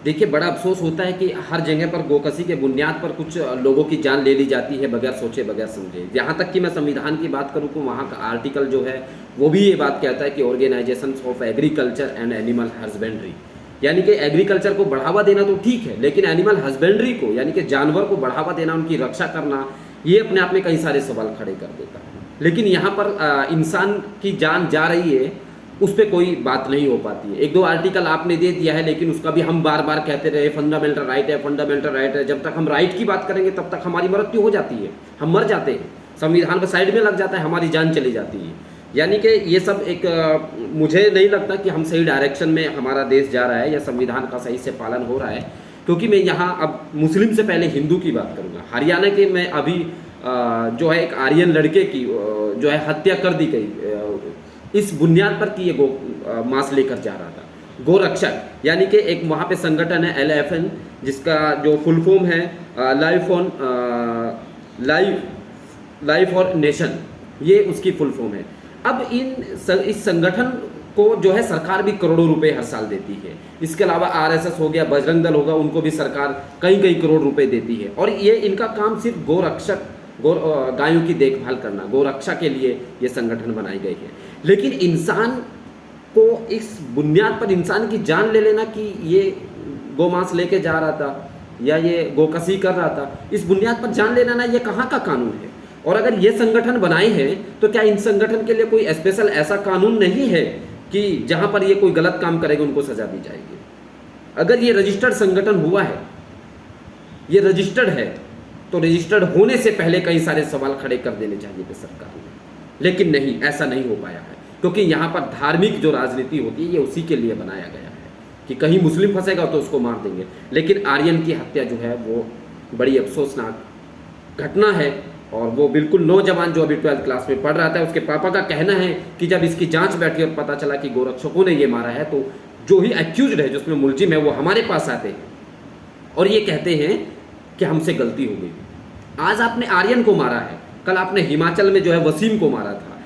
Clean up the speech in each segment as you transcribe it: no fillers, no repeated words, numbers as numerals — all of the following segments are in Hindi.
देखिए, बड़ा अफ़सोस होता है कि हर जगह पर गोकशी के बुनियाद पर कुछ लोगों की जान ले ली जाती है बगैर सोचे, बगैर समझे। यहाँ तक कि मैं संविधान की बात करूँ तो वहाँ का आर्टिकल जो है, वो भी ये बात कहता है कि organisations of agriculture and animal husbandry, यानी कि एग्रीकल्चर को बढ़ावा देना तो ठीक है, लेकिन एनिमल हस्बेंड्री को, यानी कि जानवर को बढ़ावा देना, उनकी रक्षा करना, ये अपने आप में कई सारे सवाल खड़े कर देता है। लेकिन यहाँ पर इंसान की जान जा रही है, उस पे कोई बात नहीं हो पाती है। एक दो आर्टिकल आपने दे दिया है, लेकिन उसका भी हम बार बार कहते रहे फंडामेंटल राइट है, फंडामेंटल राइट है। जब तक हम राइट की बात करेंगे तब तक हमारी मृत्यु हो जाती है, हम मर जाते हैं, संविधान पर साइड में लग जाता है, हमारी जान चली जाती है। यानी कि ये सब एक मुझे नहीं लगता कि हम सही डायरेक्शन में हमारा देश जा रहा है या संविधान का सही से पालन हो रहा है। क्योंकि मैं यहाँ अब मुस्लिम से पहले हिंदू की बात करूँगा। हरियाणा के में अभी जो है एक आर्यन लड़के की जो है हत्या कर दी गई, इस बुनियाद पर कि ये गो मांस लेकर जा रहा था। गोरक्षक, यानी कि एक वहाँ पे संगठन है LFN, जिसका जो फुल फॉर्म है लाइफ और नेशन, ये उसकी फुल फॉर्म है। अब इस संगठन को जो है सरकार भी करोड़ों रुपए हर साल देती है। इसके अलावा RSS हो गया, बजरंग दल होगा, उनको भी सरकार कई कई करोड़ रुपए देती है। और ये इनका काम सिर्फ गोरक्षक, गायों की देखभाल करना, गोरक्षा के लिए ये संगठन बनाए गए हैं। लेकिन इंसान को इस बुनियाद पर इंसान की जान ले लेना कि ये गोमांस लेके जा रहा था या ये गोकशी कर रहा था, इस बुनियाद पर जान ले लेना, ये कहाँ का कानून है? और अगर ये संगठन बनाए हैं तो क्या इन संगठन के लिए कोई स्पेशल ऐसा कानून नहीं है कि जहाँ पर ये कोई गलत काम करेगा उनको सजा दी जाएगी? अगर ये रजिस्टर्ड संगठन हुआ है, ये रजिस्टर्ड है, तो रजिस्टर्ड होने से पहले कई सारे सवाल खड़े कर देने चाहिए थे सरकार ने। लेकिन नहीं, ऐसा नहीं हो पाया है, क्योंकि यहाँ पर धार्मिक जो राजनीति होती है ये उसी के लिए बनाया गया है कि कहीं मुस्लिम फंसेगा तो उसको मार देंगे। लेकिन आर्यन की हत्या जो है वो बड़ी अफसोसनाक घटना है। और वो बिल्कुल नौजवान जो अभी 12th क्लास में पढ़ रहा था, उसके पापा का कहना है कि जब इसकी जांच बैठी और पता चला कि गोरक्षकों ने ये मारा है, तो जो ही एक्यूज्ड है, जिसमें मुलजिम है, वो हमारे पास आते हैं और ये कहते हैं कि हमसे गलती हो गई। आज आपने आर्यन को मारा है, कल आपने हिमाचल में जो है वसीम को मारा था,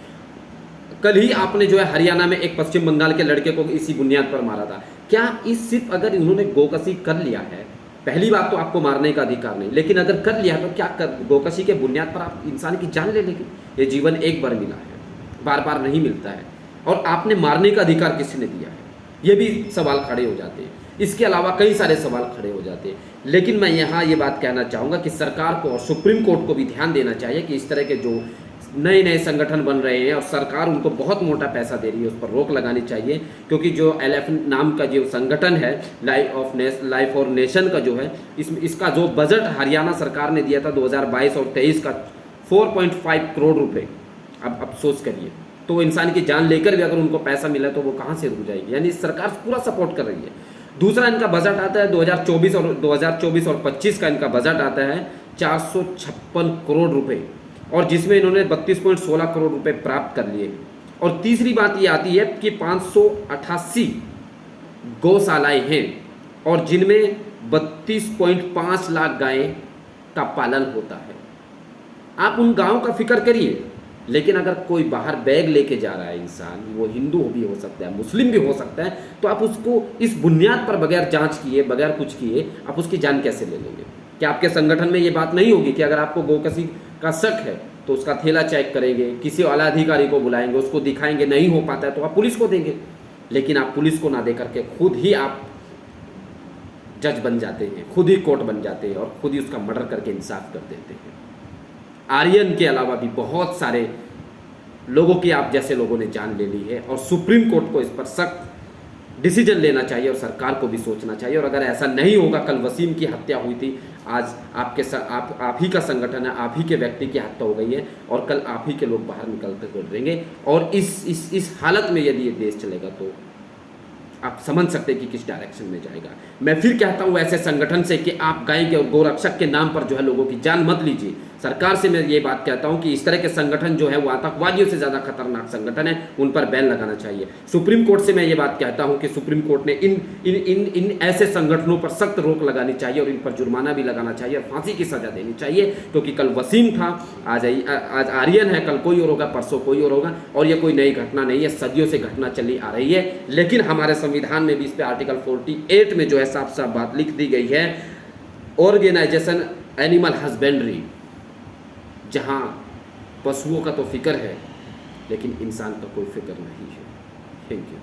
कल ही आपने जो है हरियाणा में एक पश्चिम बंगाल के लड़के को इसी बुनियाद पर मारा था। क्या इस सिर्फ अगर इन्होंने गोकशी कर लिया है, पहली बात तो आपको मारने का अधिकार नहीं, लेकिन अगर कर लिया तो क्या गोकशी के बुनियाद पर आप इंसान की जान ले लेंगे? ये जीवन एक बार मिला है, बार बार नहीं मिलता है। और आपने मारने का अधिकार किसने दिया है? ये भी सवाल खड़े हो जाते हैं। इसके अलावा कई सारे सवाल खड़े हो जाते हैं। लेकिन मैं यहाँ ये बात कहना चाहूँगा कि सरकार को और सुप्रीम कोर्ट को भी ध्यान देना चाहिए कि इस तरह के जो नए नए संगठन बन रहे हैं और सरकार उनको बहुत मोटा पैसा दे रही है, उस पर रोक लगानी चाहिए। क्योंकि जो LFN नाम का जो संगठन है, लाइफ और नेशन का जो है, इसका जो बजट हरियाणा सरकार ने दिया था 2022 और 23 का 4.5 करोड़ रुपए। अब सोच करिए, तो इंसान की जान लेकर भी अगर उनको पैसा मिला तो वो कहाँ से रुक जाएगी? यानी सरकार पूरा सपोर्ट कर रही है। दूसरा इनका बजट आता है 2024 और 25 का इनका बजट आता है 456 करोड़ रुपए, और जिसमें इन्होंने 32.16 करोड़ रुपए प्राप्त कर लिए। और तीसरी बात ये आती है कि 588 गौशालाएं हैं और जिनमें 32.5 लाख गायें का पालन होता है। आप उन गाँव का फिक्र करिए। लेकिन अगर कोई बाहर बैग लेके जा रहा है इंसान, वो हिंदू भी हो सकता है, मुस्लिम भी हो सकता है, तो आप उसको इस बुनियाद पर बगैर जांच किए, बगैर कुछ किए, आप उसकी जान कैसे ले लेंगे? क्या आपके संगठन में ये बात नहीं होगी कि अगर आपको गोकशी का शक है तो उसका थैला चेक करेंगे, किसी आला अधिकारी को बुलाएंगे, उसको दिखाएंगे, नहीं हो पाता है तो आप पुलिस को देंगे। लेकिन आप पुलिस को ना दे करके खुद ही आप जज बन जाते हैं, खुद ही कोर्ट बन जाते हैं और खुद ही उसका मर्डर करके इंसाफ कर देते हैं। आर्यन के अलावा भी बहुत सारे लोगों की आप जैसे लोगों ने जान ले ली है और सुप्रीम कोर्ट को इस पर सख्त डिसीजन लेना चाहिए और सरकार को भी सोचना चाहिए। और अगर ऐसा नहीं होगा, कल वसीम की हत्या हुई थी, आज आप ही का संगठन है, आप ही के व्यक्ति की हत्या हो गई है और कल आप ही के लोग बाहर निकलते गुजरेंगे। और इस हालत में यदि ये देश चलेगा तो आप समझ सकते हैं कि किस डायरेक्शन में जाएगा। मैं फिर कहता हूँ ऐसे संगठन से कि आप गाय के और गोरक्षक के नाम पर जो है लोगों की जान मत लीजिए। सरकार से मैं ये बात कहता हूं कि इस तरह के संगठन जो है वो आतंकवादियों से ज़्यादा खतरनाक संगठन है, उन पर बैन लगाना चाहिए। सुप्रीम कोर्ट से मैं ये बात कहता हूं कि सुप्रीम कोर्ट ने इन ऐसे संगठनों पर सख्त रोक लगानी चाहिए और इन पर जुर्माना भी लगाना चाहिए और फांसी की सज़ा देनी चाहिए, क्योंकि कल वसीम था, आज आर्यन है, कल कोई और होगा, परसों कोई और होगा, और ये कोई नई घटना नहीं है, सदियों से घटना चली आ रही है। लेकिन हमारे संविधान में भी इस पर आर्टिकल 48 में जो है साफ साफ बात लिख दी गई है, ऑर्गेनाइजेशन एनिमल हस्बेंड्री, जहाँ पशुओं का तो फिक्र है लेकिन इंसान का कोई फिक्र नहीं है। Thank you.